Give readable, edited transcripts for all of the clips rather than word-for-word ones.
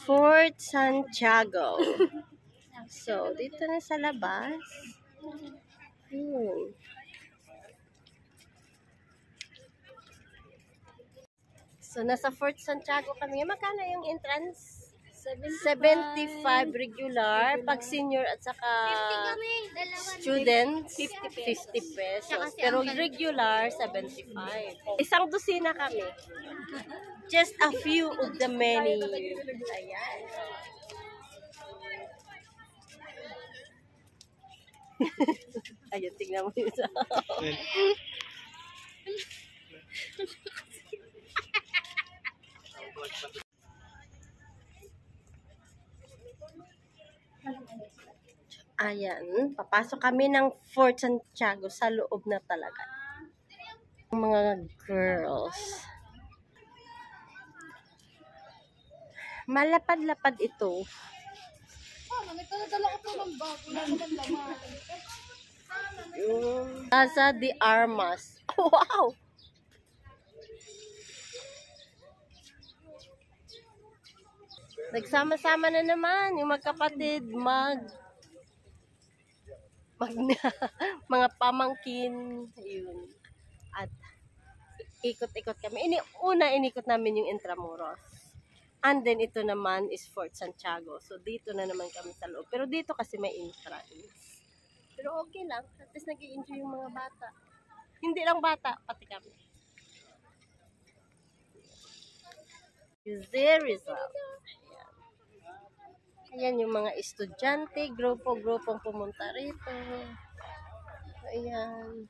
Fort Santiago. So, dito na sa labas. So, nasa Fort Santiago kami. Magkano yung entrance? 75 regular. Pag senior at saka student, 50 pesos. Pero regular, 75. Isang dosina kami. Just a few of the many. Ayan. Ayun, tingnan mo yun. Ayan, papasok kami ng Fort Santiago sa loob na talaga. Mga girls. Malapad-lapad ito. Nagdala ko po ng bago na laman. Plaza de Armas. Oh, wow! Nagsama-sama na naman yung magkapatid, mga pamangkin, yun. At ikot-ikot kami. Inikot namin yung Intramuros. And then ito naman is Fort Santiago. So dito na naman kami sa loob. Pero dito kasi may entrance. Pero okay lang. At least nag-i-enjoy yung mga bata. Hindi lang bata, pati kami. Jose Rizal. Ayan yung mga estudyante, grupo-grupong pumunta rito. Ayan.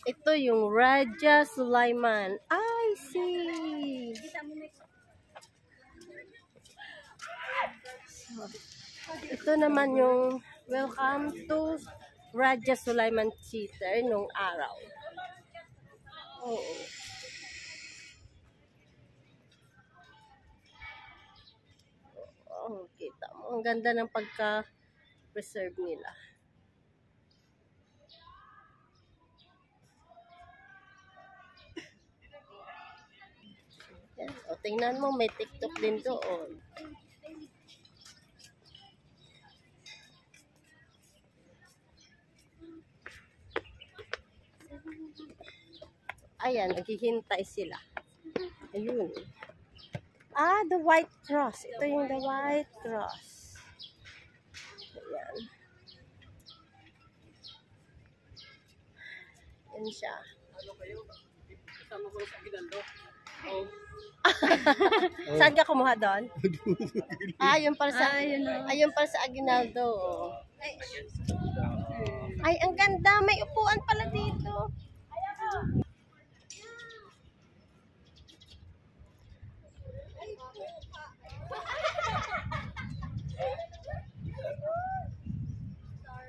Ito yung Raja Sulaiman. I see. So, ito naman yung welcome to Raja Sulaiman Theater nung araw. Oo. Oh, kita mo. Ang ganda ng pagka-preserve nila. Yan. O, tingnan mo, may TikTok din doon. Ayan, naghihintay sila. Ayun. Ah, the White Cross. Ito yung the White Cross. Ayan. Yan siya. Kasama ko sa Aguinaldo. Oh. Saan ka kumuha doon? Ayun para sa Aguinaldo. Ay, ang ganda. May upuan pala dito.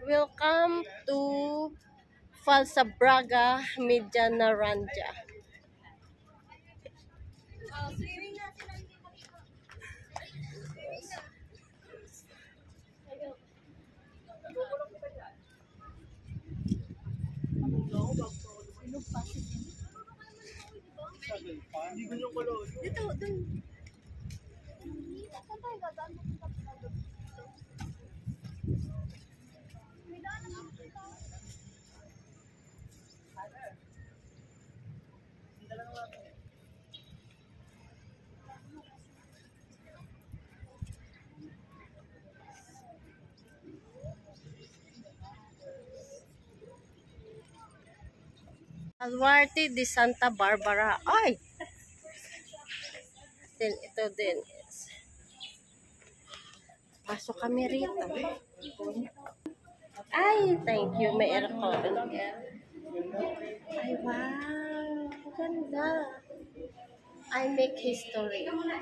Welcome to Falsabraga, Medianaranja. Dito, dun. Alwarte de Santa Barbara. Ay! Then, ito din. Pasok kami rito. Ay, thank you. May aircon. Ay, wow. Ganda. I make history. Ganda.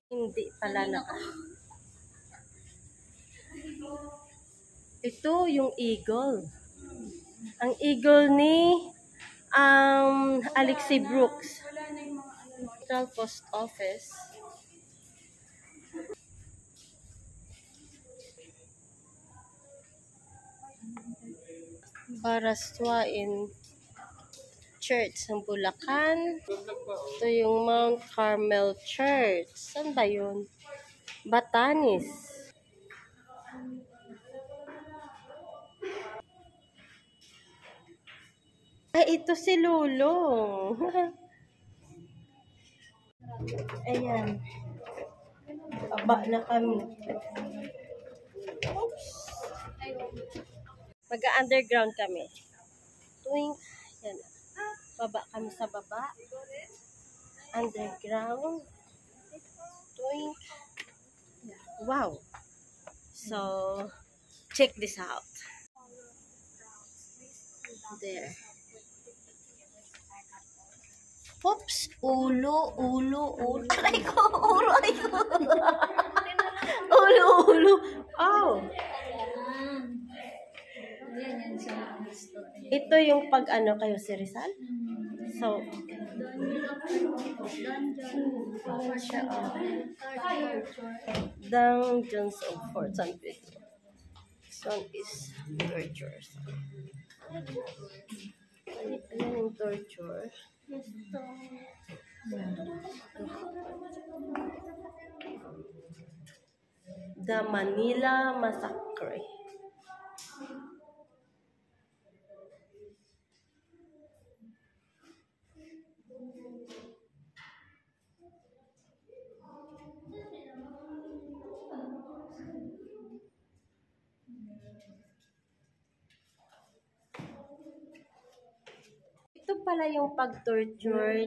Hindi pala naka. Ito yung eagle. Ang eagle ni Alexi Brooks. Central Post Office. Baraswain Church ng Bulacan. Ito yung Mount Carmel Church. Saan ba yun? Batanes. Ay, ito si Lulong. Ayan. Aba na kami. Oops. Mag-underground kami. Tuwing, yan. Baba kami sa baba. Underground. Tuwing. Wow. So, check this out. There. Oops. Ulo. Aray ko. Aray ko. Ulo. Oh. Ito yung pag ano kayo si Rizal? So, siya, Dungeons of Fort San Pedro. This one is torture. Ayan yung torture. The Manila Massacre. Ito pala yung pag-torture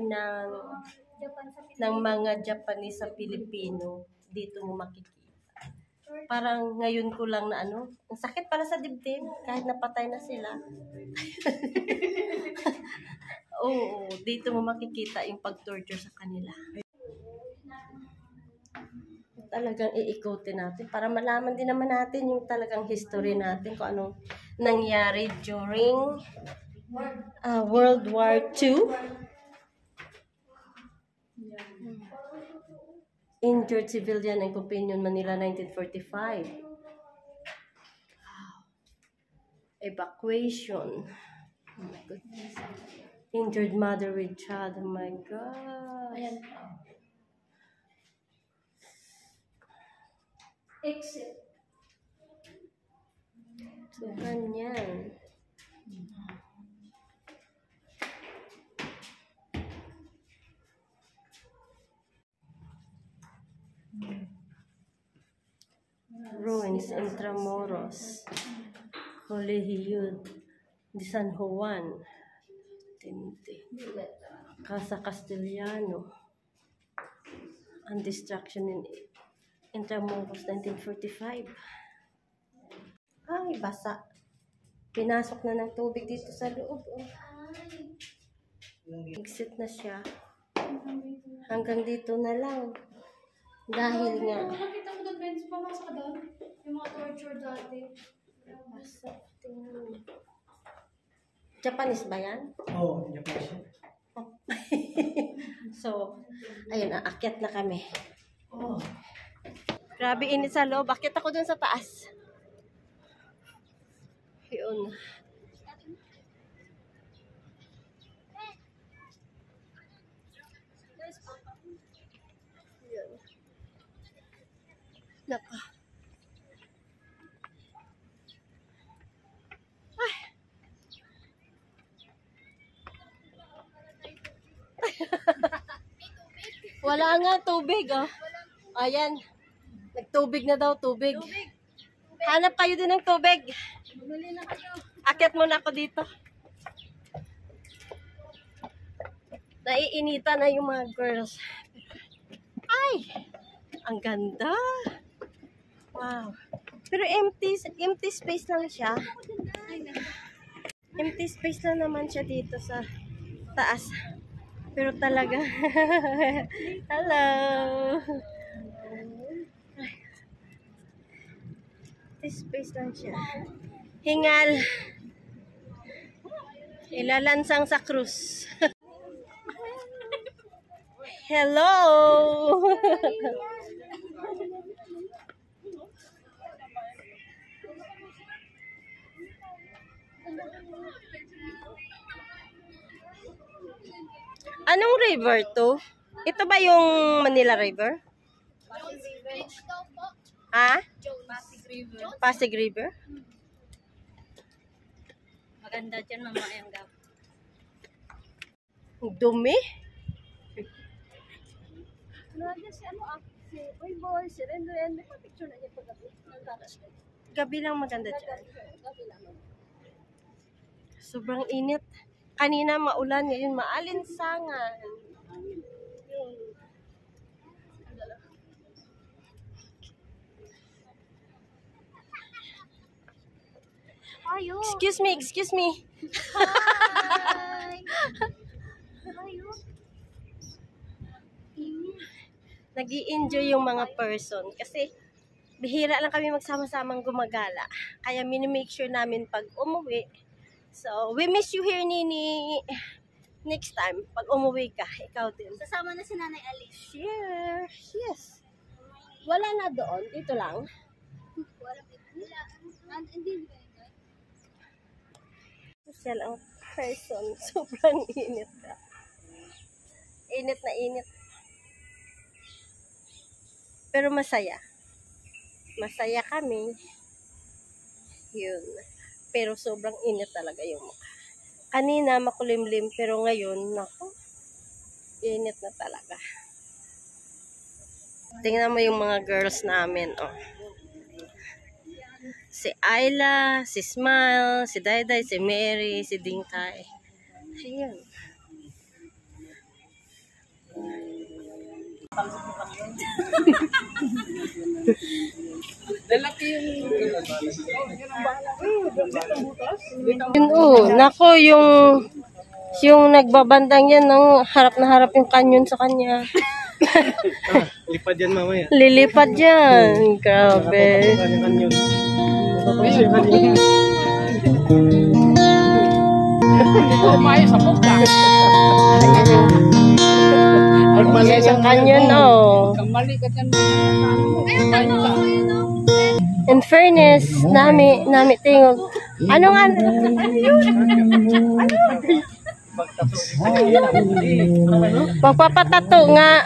ng mga Japanese sa Pilipino. Dito mo makikita. Parang ngayon ko lang na ano, ang sakit pala sa dibdib kahit napatay na sila. Oo, dito mo makikita yung pag-torture sa kanila. Talagang iikotin natin para malaman din naman natin yung talagang history natin kung anong nangyari during World War II. Injured civilian in Copinion, Manila, 1945. Evacuation. Oh my goodness. Injured mother with child. Oh my God. Ayan. Exit. So, ganyan. Ruins Intramuros, Colegio de San Juan, Casa Castellano, and destruction in Intramuros, 1945. Ay, basa. Pinasok na ng tubig dito sa loob. Oh. Exit na siya. Hanggang dito na lang. Dahil nga. Nakakita ko doon, friends, pumasok ka doon. Yung mga torture dati. Basa. Tingnan. Japanese ba yan? Oo, Japanese. So, ayun, aakyat na kami. Oh. Grabe init sa loob. Akyat ako dun sa taas. Yun. Yun. Naka. Ay. Wala nga tubig, oh. Ayan. Nagtubig na daw, tubig. Hanap kayo din ng tubig. Bumili na kayo. Akyat muna ako dito. Naiinita na yung mga girls. Ay! Ang ganda. Wow. Pero empty space lang siya. Empty space lang naman siya dito sa taas. Pero talaga. Hello. Empty space lang siya. Hingal. Ilalansang sa cruise. Hello! Anong river to? Ito ba yung Manila River? Ha? Pasig River. Pasig River? Maganda dyan, mamayang gabi. Dumi? Si Uy Boy, si Renren, may picture na niya paggabi. Gabi lang maganda dyan. Sobrang init. Kanina maulan, ngayon maalinsangan. Ayo. Excuse me, excuse me. Hi. Ayo. Nag-i-enjoy yung mga person kasi bihira lang kami magsama-samang gumagala. Kaya minimake sure namin pag umuwi. So, we miss you here, Nini. Next time, pag umuwi ka, ikaw din. Sasama na si Nanay Alice. Share. Yes. Wala na doon. Dito lang. Hindi. Social ang person. Sobrang init ka. Init na init. Pero masaya. Masaya kami. Yun. Pero sobrang init talaga yung mukha. Kanina makulimlim pero ngayon, naku, init na talaga. Tingnan mo yung mga girls namin, oh. Si Ayla, si Smile, si Dayday, si Mary, si Dingkay. Ayun. Lalaki yung... Yun, oh, nako yung nagbabandang yan, no, harap na harap yung kanyon sa kanya. Lipad yan mamaya. Lilipad yan. Grabe. Umayo sa puka. Yan yung kanyon, oh. Kamali ka dyan. In fairness, nami tingog. Ano nga? Pagpapatato nga.